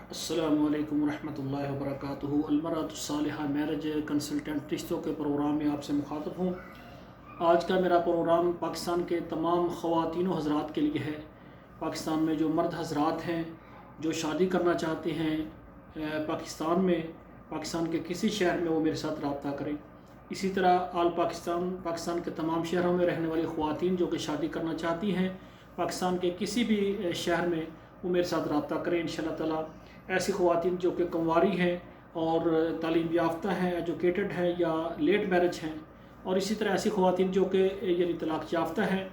السلام علیکم ورحمۃ اللہ وبرکاتہ۔ المرأۃ الصالحہ میرج کنسلٹنٹ رشتوں کے پروگرام میں آپ سے مخاطب ہوں۔ آج کا میرا پروگرام پاکستان کے تمام خواتین و حضرات کے لیے ہے۔ پاکستان میں جو مرد حضرات ہیں جو شادی کرنا چاہتے ہیں پاکستان کے کسی شہر میں، وہ میرے ساتھ رابطہ کریں۔ اسی طرح آل پاکستان کے تمام شہروں میں رہنے والی خواتین جو کہ شادی کرنا چاہتی ہیں پاکستان کے کسی بھی شہر میں، وہ میرے ساتھ رابطہ کریں انشاءاللہ تعالی۔ ایسی خواتین جو کہ کنواری ہیں اور تعلیم یافتہ ہیں، ایجوکیٹڈ ہیں یا لیٹ میرج ہیں، اور اسی طرح ایسی خواتین جو کہ طلاق یافتہ ہیں،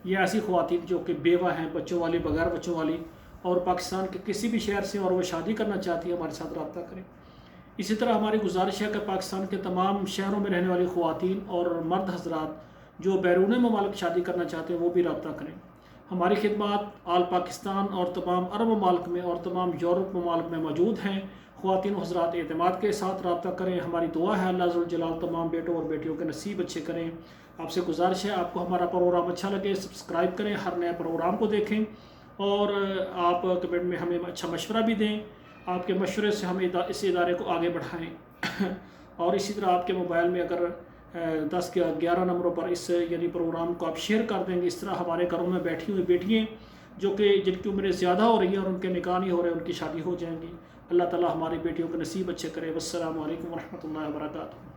یا ایسی خواتین جو کہ بیوہ ہیں، بچوں والی، بغیر بچوں والی، اور پاکستان کے کسی بھی شہر سے اور وہ شادی کرنا چاہتی ہیں، ہمارے ساتھ رابطہ کریں۔ اسی طرح ہماری گزارش ہے کہ پاکستان کے تمام شہروں میں رہنے والی خواتین اور مرد حضرات جو بیرون ممالک شادی کرنا چاہتے ہیں وہ بھی رابطہ کریں۔ ہماری خدمات آل پاکستان اور تمام عرب ممالک میں اور تمام یورپ ممالک میں موجود ہیں۔ خواتین و حضرات اعتماد کے ساتھ رابطہ کریں۔ ہماری دعا ہے اللہ ذوالجلال تمام بیٹوں اور بیٹیوں کے نصیب اچھے کریں۔ آپ سے گزارش ہے، آپ کو ہمارا پروگرام اچھا لگے سبسکرائب کریں، ہر نئے پروگرام کو دیکھیں، اور آپ کمنٹ میں ہمیں اچھا مشورہ بھی دیں۔ آپ کے مشورے سے ہم اس ادارے کو آگے بڑھائیں۔ اور اسی طرح آپ کے موبائل میں اگر 10 یا 11 نمبروں پر اس پروگرام کو آپ شیئر کر دیں گے، اس طرح ہمارے گھروں میں بیٹھی ہوئی بیٹیاں جو کہ جن کی عمریں زیادہ ہو رہی ہیں اور ان کے نکاح نہیں ہو رہے، ان کی شادی ہو جائیں گی۔ اللہ تعالی ہماری بیٹیوں کے نصیب اچھے کرے۔ والسلام علیکم ورحمۃ اللہ وبرکاتہ۔